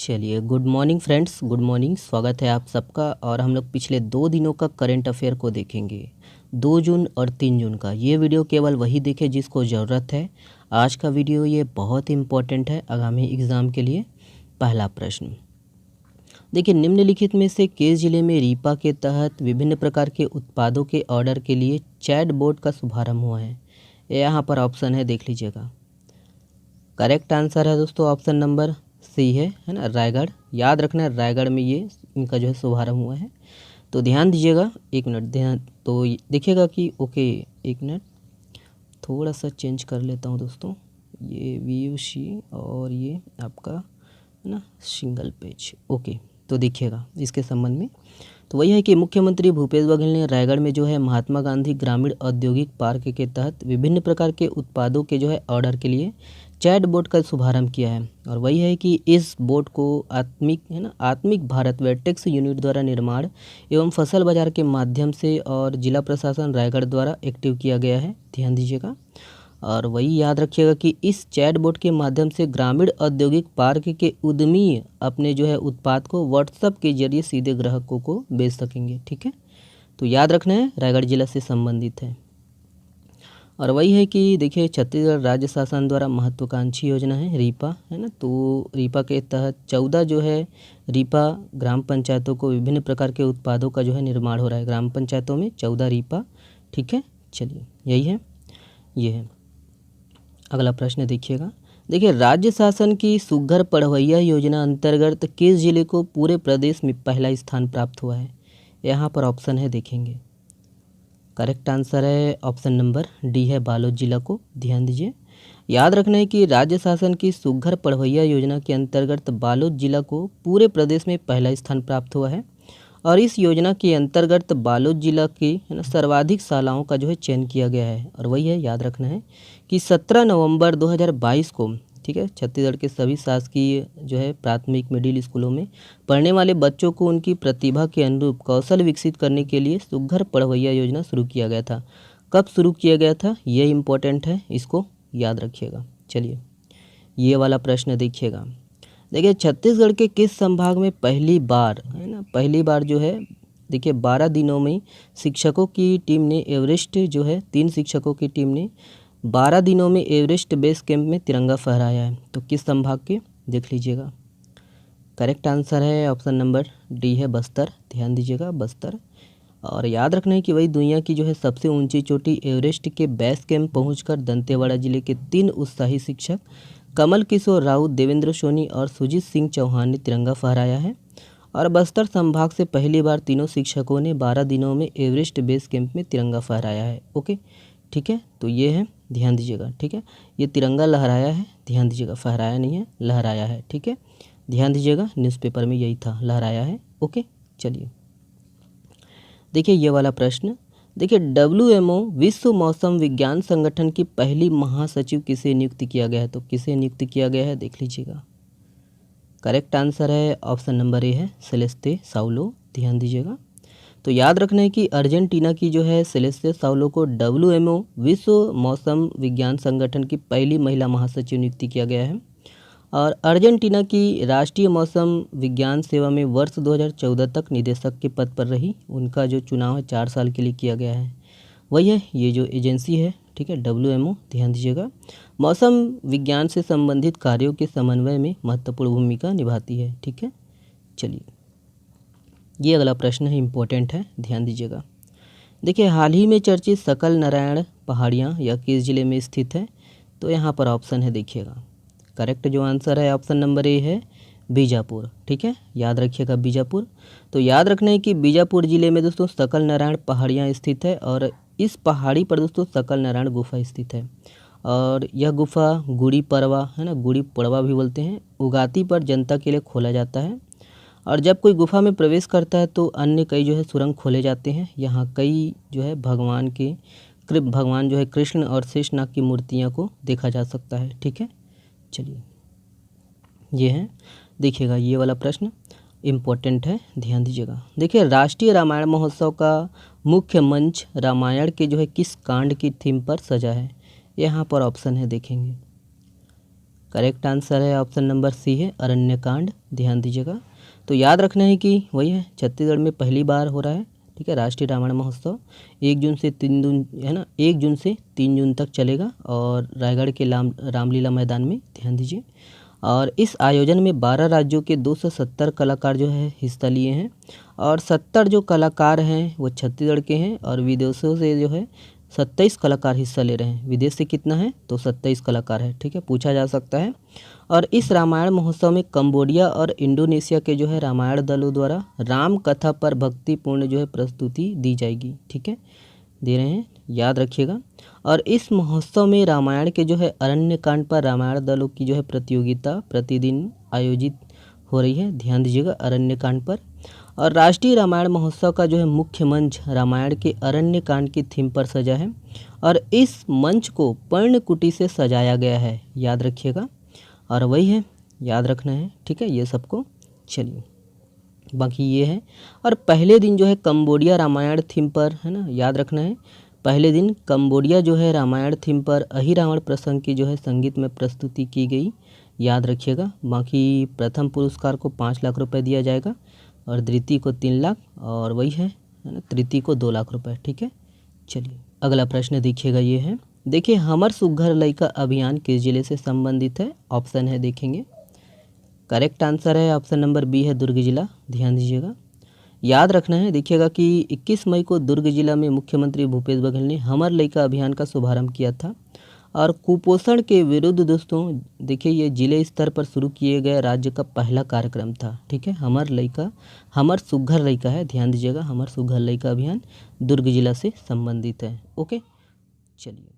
चलिए, good morning friends, good morning. स्वागत है आप सबका। और हम लोग पिछले 2 दिनों का करंट अफेयर को देखेंगे, 2 जून और 3 जून का। ये वीडियो केवल वही देखे जिसको ज़रूरत है। आज का वीडियो ये बहुत इंपॉर्टेंट है आगामी एग्ज़ाम के लिए। पहला प्रश्न देखिए, निम्नलिखित में से किस जिले में रीपा के तहत विभिन्न प्रकार के उत्पादों के ऑर्डर के लिए चैट बोर्ड का शुभारंभ हुआ है। यहाँ पर ऑप्शन है, देख लीजिएगा। करेक्ट आंसर है दोस्तों ऑप्शन नंबर सी है ना, रायगढ़। याद रखना है, रायगढ़ में ये इनका जो है शुभारंभ हुआ है। तो ध्यान दीजिएगा, एक मिनट ध्यान। तो देखिएगा कि ओके, एक मिनट थोड़ा सा चेंज कर लेता हूँ दोस्तों। ये VUC और ये आपका है ना सिंगल पेज। ओके, तो देखिएगा इसके संबंध में तो वही है कि मुख्यमंत्री भूपेश बघेल ने रायगढ़ में जो है महात्मा गांधी ग्रामीण औद्योगिक पार्क के तहत विभिन्न प्रकार के उत्पादों के जो है ऑर्डर के लिए चैट बोर्ड का शुभारंभ किया है। और वही है कि इस बोर्ड को आत्मिक भारत वेटेक्स यूनिट द्वारा निर्माण एवं फसल बाजार के माध्यम से और जिला प्रशासन रायगढ़ द्वारा एक्टिव किया गया है। ध्यान दीजिएगा। और वही याद रखिएगा कि इस चैट बोर्ड के माध्यम से ग्रामीण औद्योगिक पार्क के उद्यमी अपने जो है उत्पाद को व्हाट्सएप के जरिए सीधे ग्राहकों को बेच सकेंगे। ठीक है, तो याद रखना है, रायगढ़ जिला से संबंधित है। और वही है कि देखिए, छत्तीसगढ़ राज्य शासन द्वारा महत्वाकांक्षी योजना है रीपा, है ना। तो रीपा के तहत 14 जो है रीपा ग्राम पंचायतों को विभिन्न प्रकार के उत्पादों का जो है निर्माण हो रहा है। ग्राम पंचायतों में 14 रीपा। ठीक है, चलिए यही है, ये है। अगला प्रश्न देखिएगा। देखिए, राज्य शासन की सुघ्घर पढ़वैया योजना अंतर्गत किस जिले को पूरे प्रदेश में पहला स्थान प्राप्त हुआ है। यहाँ पर ऑप्शन है, देखेंगे। करेक्ट आंसर है ऑप्शन नंबर डी है, बालोद जिला को। ध्यान दीजिए, याद रखना है कि राज्य शासन की सुघ्घर पढ़वैया योजना के अंतर्गत बालोद जिला को पूरे प्रदेश में पहला स्थान प्राप्त हुआ है। और इस योजना के अंतर्गत बालोद जिला की है ना सर्वाधिक शालाओं का जो है चयन किया गया है। और वही है, याद रखना है कि 17 नवंबर 2022 को, ठीक है, छत्तीसगढ़ के सभी शासकीय जो है प्राथमिक मिडिल स्कूलों में पढ़ने वाले बच्चों को उनकी प्रतिभा के अनुरूप कौशल विकसित करने के लिए सुघ्घर पढ़वैया योजना शुरू किया गया था। कब शुरू किया गया था, ये इम्पोर्टेंट है, इसको याद रखिएगा। चलिए, ये वाला प्रश्न देखिएगा। देखिए, छत्तीसगढ़ के किस संभाग में पहली बार जो है, देखिए 12 दिनों में शिक्षकों की टीम ने एवरेस्ट जो है 3 शिक्षकों की टीम ने 12 दिनों में एवरेस्ट बेस कैंप में तिरंगा फहराया है। तो किस संभाग के, देख लीजिएगा। करेक्ट आंसर है ऑप्शन नंबर डी है, बस्तर। ध्यान दीजिएगा, बस्तर। और याद रखना है कि वही दुनिया की जो है सबसे ऊंची चोटी एवरेस्ट के बेस कैंप पहुंचकर दंतेवाड़ा जिले के 3 उत्साही शिक्षक कमल किशोर राउत, देवेंद्र सोनी और सुजीत सिंह चौहान ने तिरंगा फहराया है। और बस्तर संभाग से पहली बार तीनों शिक्षकों ने 12 दिनों में एवरेस्ट बेस कैंप में तिरंगा फहराया है। ओके, ठीक है, तो ये है, ध्यान दीजिएगा। ठीक है, ये तिरंगा लहराया है, ध्यान दीजिएगा, फहराया नहीं है, लहराया है। ठीक है, ध्यान दीजिएगा, न्यूज़पेपर में यही था, लहराया है। ओके, चलिए देखिए ये वाला प्रश्न। देखिए, WMO विश्व मौसम विज्ञान संगठन की पहली महासचिव किसे नियुक्त किया गया है। तो किसे नियुक्त किया गया है, देख लीजिएगा। करेक्ट आंसर है ऑप्शन नंबर ए है, सेलेस्ते साउलो। ध्यान दीजिएगा। तो याद रखना है कि अर्जेंटीना की जो है सेलेस्ते साउलो को WMO विश्व मौसम विज्ञान संगठन की पहली महिला महासचिव नियुक्त किया गया है। और अर्जेंटीना की राष्ट्रीय मौसम विज्ञान सेवा में वर्ष 2014 तक निदेशक के पद पर रही। उनका जो चुनाव है 4 साल के लिए किया गया है। वही है, ये जो एजेंसी है, ठीक है, WMO। ध्यान दीजिएगा, मौसम विज्ञान से संबंधित कार्यों के समन्वय में महत्वपूर्ण भूमिका निभाती है। ठीक है, चलिए ये अगला प्रश्न है, इम्पोर्टेंट है, ध्यान दीजिएगा। देखिए, हाल ही में चर्चित सकल नारायण पहाड़ियाँ यह किस जिले में स्थित है। तो यहाँ पर ऑप्शन है, देखिएगा। करेक्ट जो आंसर है ऑप्शन नंबर ए है, बीजापुर। ठीक है, याद रखिएगा, बीजापुर। तो याद रखना है कि बीजापुर जिले में दोस्तों सकल नारायण पहाड़ियाँ स्थित है। और इस पहाड़ी पर दोस्तों सकल नारायण गुफा स्थित है। और यह गुफा गुड़ी पड़वा, है ना, गुड़ी पड़वा भी बोलते हैं, उगाती पर जनता के लिए खोला जाता है। और जब कोई गुफा में प्रवेश करता है तो अन्य कई जो है सुरंग खोले जाते हैं। यहाँ कई जो है भगवान जो है कृष्ण और शेषनाग की मूर्तियाँ को देखा जा सकता है। ठीक है, चलिए ये है, देखिएगा ये वाला प्रश्न इम्पोर्टेंट है, ध्यान दीजिएगा। देखिए, राष्ट्रीय रामायण महोत्सव का मुख्य मंच रामायण के जो है किस कांड की थीम पर सजा है। यहाँ पर ऑप्शन है, देखेंगे। करेक्ट आंसर है ऑप्शन नंबर सी है अरण्यकांड, ध्यान दीजिएगा। तो याद रखना है कि वही है, छत्तीसगढ़ में पहली बार हो रहा है, ठीक है, राष्ट्रीय रामायण महोत्सव 1 जून से 3 जून है ना, 1 जून से 3 जून तक चलेगा और रायगढ़ के रामलीला मैदान में, ध्यान दीजिए। और इस आयोजन में 12 राज्यों के 270 कलाकार जो है हिस्सा लिए हैं और 70 जो कलाकार हैं वो छत्तीसगढ़ के हैं और विदेशों से जो है 27 कलाकार हिस्सा ले रहे हैं। विदेश से कितना है तो 27 कलाकार है, ठीक है, पूछा जा सकता है। और इस रामायण महोत्सव में कंबोडिया और इंडोनेशिया के जो है रामायण दलों द्वारा राम कथा पर भक्तिपूर्ण जो है प्रस्तुति दी जाएगी, ठीक है, दे रहे हैं, याद रखिएगा। और इस महोत्सव में रामायण के जो है अरण्यकांड पर रामायण दलों की जो है प्रतियोगिता प्रतिदिन आयोजित हो रही है, ध्यान दीजिएगा, अरण्यकांड पर। और राष्ट्रीय रामायण महोत्सव का जो है मुख्य मंच रामायण के अरण्यकांड की थीम पर सजा है और इस मंच को पर्णकुटी से सजाया गया है, याद रखिएगा। और वही है, याद रखना है, ठीक है, ये सबको। चलिए बाकी ये है। और पहले दिन जो है कंबोडिया रामायण थीम पर है ना, याद रखना है, पहले दिन कंबोडिया जो है रामायण थीम पर अहिरावण प्रसंग की जो है संगीत में प्रस्तुति की गई, याद रखिएगा। बाकी प्रथम पुरस्कार को 5 लाख रुपए दिया जाएगा और द्वितीय को 3 लाख और वही है ना, तृतीय को 2 लाख रुपए, ठीक है। चलिए अगला प्रश्न देखिएगा, ये है, देखिए हमर सुघ्घर लइका अभियान किस जिले से संबंधित है, ऑप्शन है देखेंगे। करेक्ट आंसर है ऑप्शन नंबर बी है दुर्ग जिला, ध्यान दीजिएगा। याद रखना है, देखिएगा कि 21 मई को दुर्ग जिला में मुख्यमंत्री भूपेश बघेल ने हमर लइका अभियान का शुभारंभ किया था और कुपोषण के विरुद्ध दोस्तों देखिए ये जिले स्तर पर शुरू किए गए राज्य का पहला कार्यक्रम था, ठीक है। हमर लइका, हमर सुघ्घर लइका है, ध्यान दीजिएगा, हमर सुघ्घर लइका अभियान दुर्ग जिला से संबंधित है। ओके चलिए